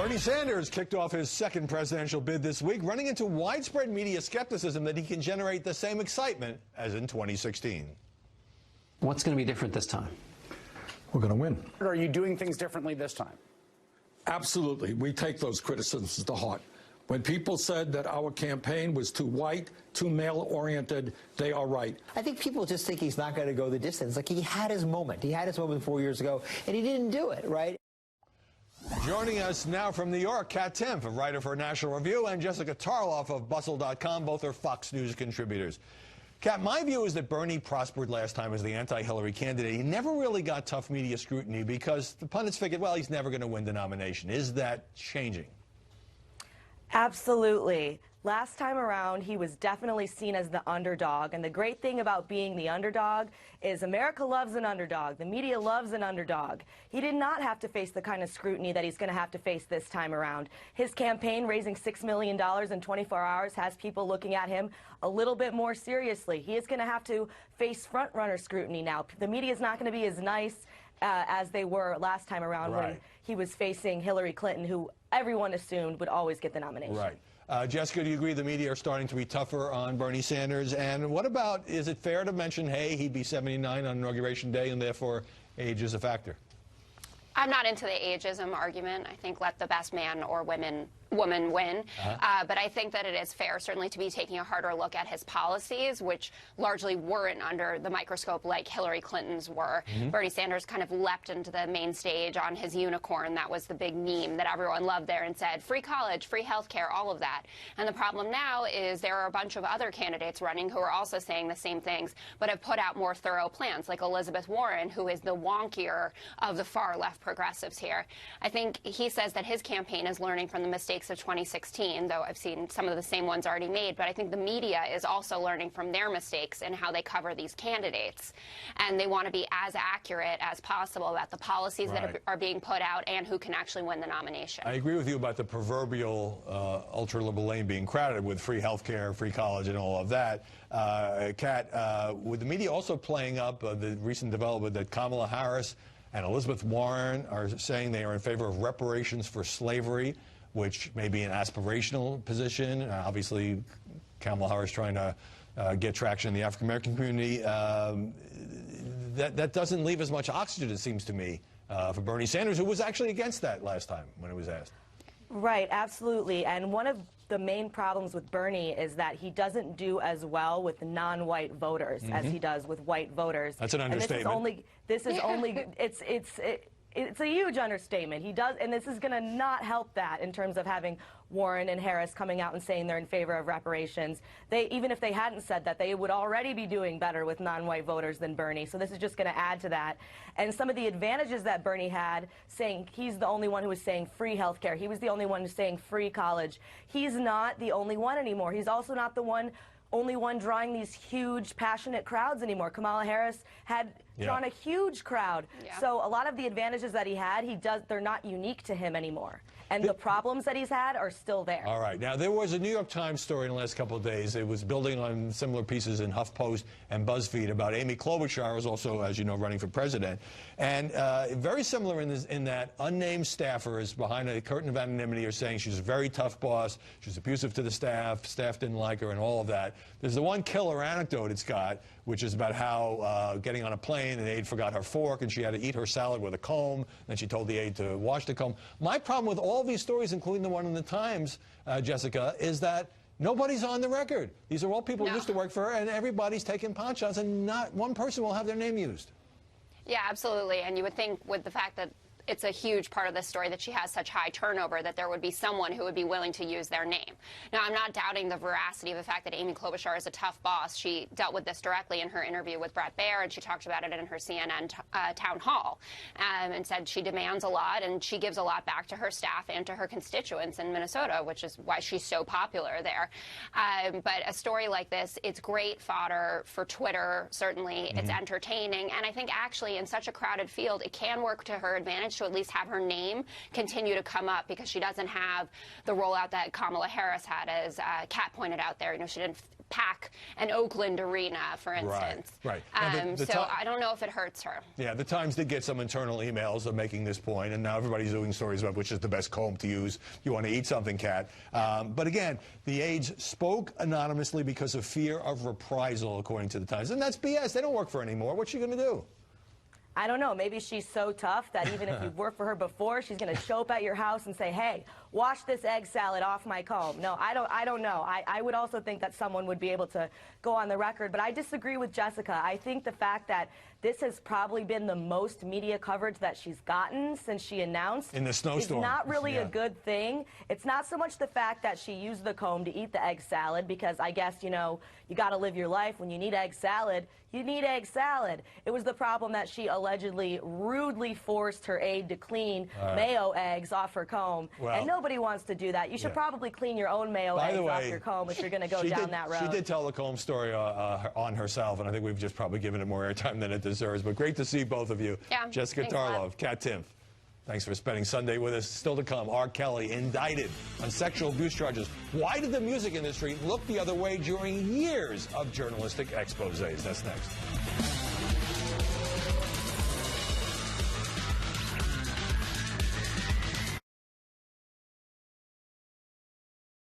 Bernie Sanders kicked off his second presidential bid this week, running into widespread media skepticism that he can generate the same excitement as in 2016. What's going to be different this time? We're going to win. Are you doing things differently this time? Absolutely. We take those criticisms to heart. When people said that our campaign was too white, too male-oriented, they are right. I think people just think he's not going to go the distance. Like, he had his moment. He had his moment 4 years ago, and he didn't do it, right? Joining us now from New York, Katherine Timpf, a writer for National Review, and Jessica Tarlov of Bustle.com, both are Fox News contributors. Kat, my view is that Bernie prospered last time as the anti-Hillary candidate. He never really got tough media scrutiny because the pundits figured, well, he's never going to win the nomination. Is that changing? Absolutely. Last time around, he was definitely seen as the underdog. And the great thing about being the underdog is America loves an underdog. The media loves an underdog. He did not have to face the kind of scrutiny that he's going to have to face this time around. His campaign, raising $6 million in 24 hours, has people looking at him a little bit more seriously. He is going to have to face front-runner scrutiny now. The media is not going to be as nice as they were last time around when he was facing Hillary Clinton, who everyone assumed would always get the nomination. Right. Jessica, do you agree the media are starting to be tougher on Bernie Sanders? And what about, is it fair to mention, hey, he'd be 79 on Inauguration Day, and therefore age is a factor? I'm not into the ageism argument. I think let the best man or woman win. But I think that it is fair, certainly, to be taking a harder look at his policies, which largely weren't under the microscope like Hillary Clinton's were. Bernie Sanders kind of leapt into the main stage on his unicorn. That was the big meme that everyone loved there, and said, free college, free health care, all of that. And the problem now is there are a bunch of other candidates running who are also saying the same things, but have put out more thorough plans, like Elizabeth Warren, who is the wonkier of the far-left progressives here. I think he says that his campaign is learning from the mistakes of 2016, though I've seen some of the same ones already made, but I think the media is also learning from their mistakes in how they cover these candidates. And they want to be as accurate as possible about the policies that are being put out and who can actually win the nomination. I agree with you about the proverbial ultra-liberal lane being crowded with free health care, free college, and all of that. Kat, with the media also playing up the recent development that Kamala Harris and Elizabeth Warren are saying they are in favor of reparations for slavery, which may be an aspirational position. Obviously, Kamala Harris trying to get traction in the African-American community. That doesn't leave as much oxygen, it seems to me, for Bernie Sanders, who was actually against that last time when it was asked. Right, absolutely. And one of the main problems with Bernie is that he doesn't do as well with non-white voters as he does with white voters. That's an understatement. It's a huge understatement. He does, and this is going to not help that in terms of having Warren and Harris coming out and saying they're in favor of reparations. Even if they hadn't said that, they would already be doing better with non-white voters than Bernie. So this is just going to add to that. And some of the advantages that Bernie had, saying he's the only one who was saying free health care. He was the only one who's saying free college. He's not the only one anymore. He's also not the only one drawing these huge, passionate crowds anymore. Kamala Harris had drawn a huge crowd. So a lot of the advantages that he had, they're not unique to him anymore. And the problems that he's had are still there. All right. Now, there was a New York Times story in the last couple of days. It was building on similar pieces in HuffPost and BuzzFeed about Amy Klobuchar, who's also, as you know, running for president. And very similar in that unnamed staffers behind a curtain of anonymity are saying she's a very tough boss, she's abusive to the staff didn't like her, and all of that. There's the one killer anecdote it's got, which is about how getting on a plane, an aide forgot her fork, and she had to eat her salad with a comb. Then she told the aide to wash the comb. My problem with all these stories, including the one in the Times, Jessica, is that nobody's on the record. These are all people who used to work for her, and everybody's taking pot shots, and not one person will have their name used. Yeah, absolutely. And you would think with the fact that it's a huge part of this story that she has such high turnover that there would be someone who would be willing to use their name. Now, I'm not doubting the veracity of the fact that Amy Klobuchar is a tough boss. She dealt with this directly in her interview with Bret Baier, and she talked about it in her CNN town hall, and said she demands a lot, and she gives a lot back to her staff and to her constituents in Minnesota, which is why she's so popular there. But a story like this, it's great fodder for Twitter, certainly. It's entertaining, and I think actually in such a crowded field, it can work to her advantage to at least have her name continue to come up, because she doesn't have the rollout that Kamala Harris had, as Kat pointed out there. You know, she didn't pack an Oakland arena, for instance. Right. So I don't know if it hurts her. Yeah, the Times did get some internal emails of making this point, and now everybody's doing stories about which is the best comb to use. You want to eat something, Kat. But again, the aides spoke anonymously because of fear of reprisal, according to the Times. And that's BS. They don't work for her anymore. What's she going to do? I don't know. Maybe she's so tough that even if you've worked for her before, she's going to show up at your house and say, hey, wash this egg salad off my comb. No, I don't know. I would also think that someone would be able to go on the record. But I disagree with Jessica. I think the fact that this has probably been the most media coverage that she's gotten since she announced in the snowstorm is not really a good thing. It's not so much the fact that she used the comb to eat the egg salad, because I guess, you know, you got to live your life. When you need egg salad, you need egg salad. It was the problem that she allegedly rudely forced her aide to clean mayo eggs off her comb. Well, and nobody wants to do that. You should probably clean your own mayo eggs off your comb if you're going to go down that road. She did tell the comb story on herself, and I think we've just probably given it more airtime than it deserves. But great to see both of you. Yeah, Jessica Tarlov, Kat Timpf. Thanks for spending Sunday with us. Still to come, R. Kelly indicted on sexual abuse charges. Why did the music industry look the other way during years of journalistic exposés? That's next.